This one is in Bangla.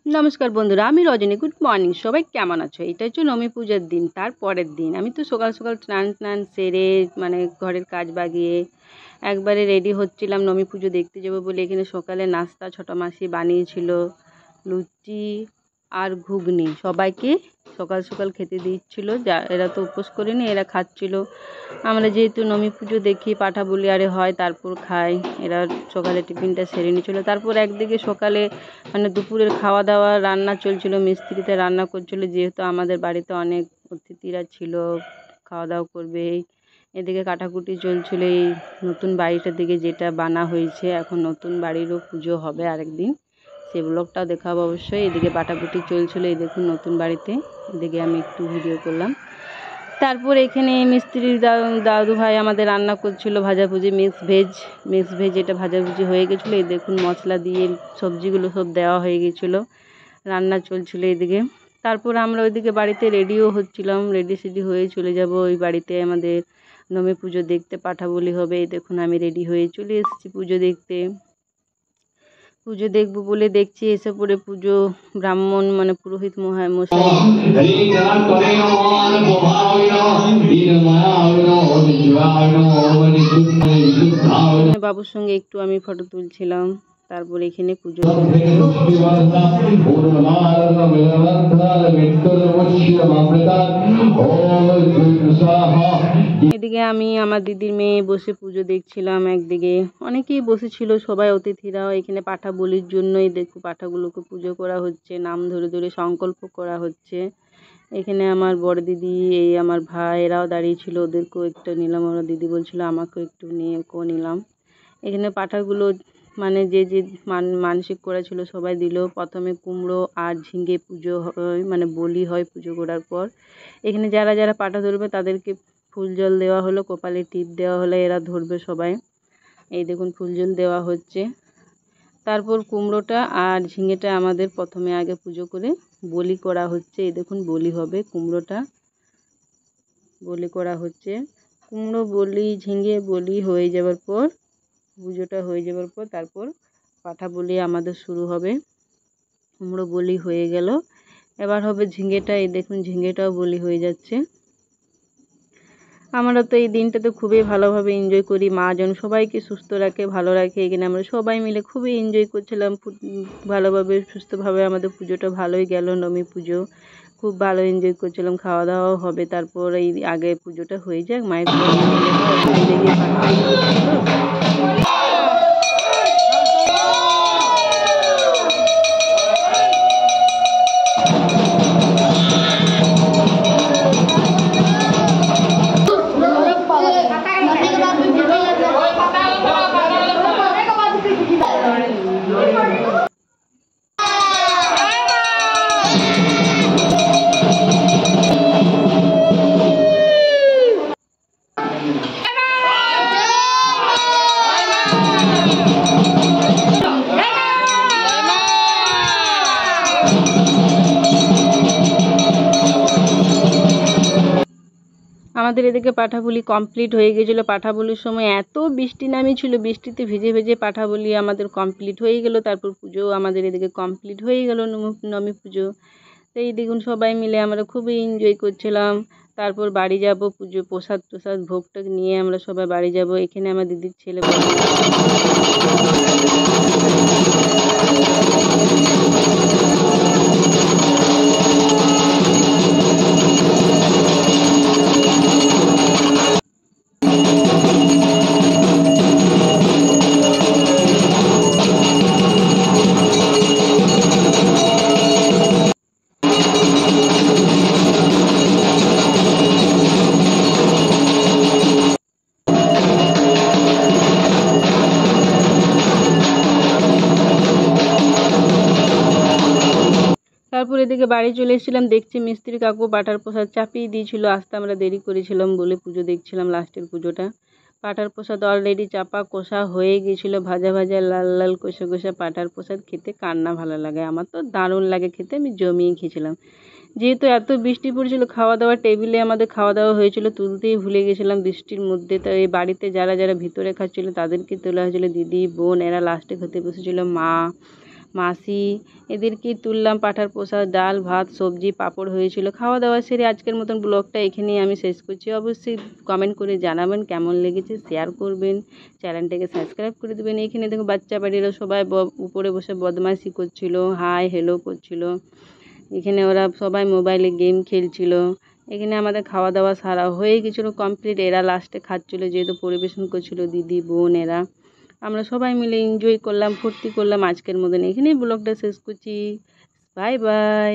নমস্কার বন্ধুরা, আমি রজনী। Good morning. সবাই কেমন আছো? এটা হচ্ছে নবমী পূজার দিন, তার পরের দিন। আমি তো সকাল সকাল স্নান সেরে ঘরের কাজ বাগিয়ে একবারে রেডি হচ্ছিলাম নবমী পুজো দেখতে যাবো বলে। এখানে সকালে নাস্তা ছোটো মাসি বানিয়েছিল, লুচি আর ঘুগনি। সবাইকে সকাল সকাল খেতে দিচ্ছিল, যা এরা তো উপোস করেনি, এরা খাচ্ছিল। আমরা যেহেতু নবমী পুজো দেখি, পাঠা বলি আরে হয়, তারপর খাই। এরা সকালে টিফিনটা সেরে নিয়েছিল। তারপর একদিকে সকালে দুপুরের খাওয়া দাওয়া রান্না চলছিল, মিস্ত্রিতে রান্না করছিল, যেহেতু আমাদের বাড়িতে অনেক অতিথিরা ছিল, খাওয়া দাওয়া করবে। এদিকে কাটাকুটি চলছিল এই নতুন বাড়িটার দিকে, যেটা বানা হয়েছে। এখন নতুন বাড়িরও পুজো হবে আরেকদিন, সেই ব্লগটাও দেখাবো অবশ্যই। এদিকে বাটাকুটি চলছিল, এই দেখুন নতুন বাড়িতে। এদিকে আমি একটু ভিডিও করলাম। তারপর এখানে মিস্ত্রির দাদু ভাই আমাদের রান্না করছিল ভাজাভুজি, মিক্স ভেজ এটা ভাজাভুজি হয়ে গেছিলো। এই দেখুন মশলা দিয়ে সবজিগুলো সব দেওয়া হয়ে গেছিলো, রান্না চলছিল এদিকে। তারপর আমরা ওইদিকে বাড়িতে রেডিও হচ্ছিলাম, রেডি হয়ে চলে যাব ওই বাড়িতে আমাদের নবমী পুজো দেখতে, পাঠা বলি হবে। এই দেখুন আমি রেডি হয়ে চলে এসেছি পুজো দেখতে। পুজো দেখবো বলে দেখছি, এসে পড়ে পুজো ব্রাহ্মণ পুরোহিত মশাই বাবুর সঙ্গে একটু আমি ফটো তুলছিলাম। তারপর এখানে পুজো এদিকে আমি আমার দিদির মেয়ে বসে পুজো দেখছিলাম। একদিকে অনেকেই বসেছিল, সবাই অতিথিরাও। এখানে পাঠা বলির জন্যই দেখো পাঠাগুলোকে পুজো করা হচ্ছে, নাম ধরে ধরে সংকল্প করা হচ্ছে। এখানে আমার বড় দিদি, এই আমার ভাই, এরাও দাঁড়িয়ে ছিল, ওদেরকেও একটু নিলাম। ওরা দিদি বলছিল আমাকেও একটু নিলাম। এখানে পাঠাগুলো যে যে মানসিক করেছিল সবাই দিল। প্রথমে কুমড়ো আর ঝিঙে পুজো হয়, বলি হয় পুজো করার পর। এখানে যারা যারা পাঠা ধরবে তাদেরকে ফুল জল দেওয়া হলো, কপালে টিপ দেওয়া হলো, এরা ধরবে সবাই। এই দেখুন ফুল জল দেওয়া হচ্ছে। তারপর কুমড়োটা আর ঝিঙেটা আমাদের প্রথমে আগে পুজো করে বলি করা হচ্ছে। এই দেখুন বলি হবে, কুমড়োটা বলি করা হচ্ছে। কুমড়ো বলি, ঝিঙে বলি হয়ে যাবার পর, পুজোটা হয়ে যাবার পর তারপর পাঠা বলি আমাদের শুরু হবে। কুমড়ো বলি হয়ে গেল, এবার হবে ঝিঙেটা। এই দেখুন ঝিঙেটাও বলি হয়ে যাচ্ছে। আমরা তো এই দিনটাতে খুবই ভালোভাবে এনজয় করি। মা যেন সবাইকে সুস্থ রাখে, ভালো রাখে। এখানে আমরা সবাই মিলে খুবই এনজয় করছিলাম, ভালোভাবে সুস্থভাবে। আমাদের পুজোটা ভালোই গেল, নবমী পুজো খুব ভালো এনজয় করছিলাম। খাওয়া দাওয়াও হবে, তারপর এই আগে পুজোটা হয়ে যাক, মায়ের আমাদের এদিকে পাঠা বলি কমপ্লিট হয়ে গেছিলো। পাঠা বলির সময় এত বৃষ্টি নামিয়েছিল, বৃষ্টিতে ভিজে ভিজে পাঠা বলি আমাদের কমপ্লিট হয়ে গেল। তারপর পুজো আমাদের এদিকে কমপ্লিট হয়ে গেল, নবমী পুজো। তো এই দেখুন সবাই মিলে আমরা খুবই এনজয় করছিলাম। তারপর বাড়ি যাব, পুজো প্রসাদ ভোগটা নিয়ে আমরা সবাই বাড়ি যাব। এখানে আমার দিদির ছেলে তারপর এদিকে বাড়ি চলে এসেছিলাম। দেখছি মিস্ত্রি কাকু পাঠার প্রসাদ চাপিয়ে দিয়েছিল, আসতে আমরা দেরি করেছিলাম বলে পুজো দেখছিলাম, লাস্টের পুজোটা। পাঠার প্রসাদ অলরেডি চাপা কষা হয়ে গিয়েছিলো, ভাজা ভাজা লাল লাল কষা পাঠার প্রসাদ খেতে কার না ভালো লাগে। আমার তো দারুণ লাগে খেতে, আমি জমিয়ে খেয়েছিলাম। যেহেতু এত বৃষ্টি পড়ছিল, খাওয়া দাওয়া টেবিলে আমাদের খাওয়া দাওয়া হয়েছিল, তুলতেই ভুলে গেছিলাম বৃষ্টির মধ্যে। তো এই বাড়িতে যারা যারা ভিতরে খাচ্ছিলো তাদেরকে তোলা হয়েছিল, দিদি বোন এরা লাস্টে খেতে বসেছিল, মা মাসি এদেরকে তুললাম। পাঁঠার প্রসাদ, ডাল, ভাত, সবজি, পাঁপড় হয়েছিল। খাওয়া দাওয়া সেরে আজকের মতন ব্লগটা এখানেই আমি শেষ করছি। অবশ্যই কমেন্ট করে জানাবেন কেমন লেগেছে, শেয়ার করবেন, চ্যানেলটাকে সাবস্ক্রাইব করে দেবেন। এখানে দেখো বাচ্চা বাড়িরা সবাই উপরে বসে বদমাইশি করছিল, হাই হ্যালো করছিল। এখানে ওরা সবাই মোবাইলে গেম খেলছিল। এখানে আমাদের খাওয়া দাওয়া সারা হয়ে গেছিলো কমপ্লিট। এরা লাস্টে খাচ্ছিল, যেহেতু পরিবেশন করছিল দিদি, বোন এরা। আমরা সবাই মিলে এনজয় করলাম, ফুর্তি করলাম। আজকের মতন এখানেই ব্লগটা শেষ করছি। Bye bye.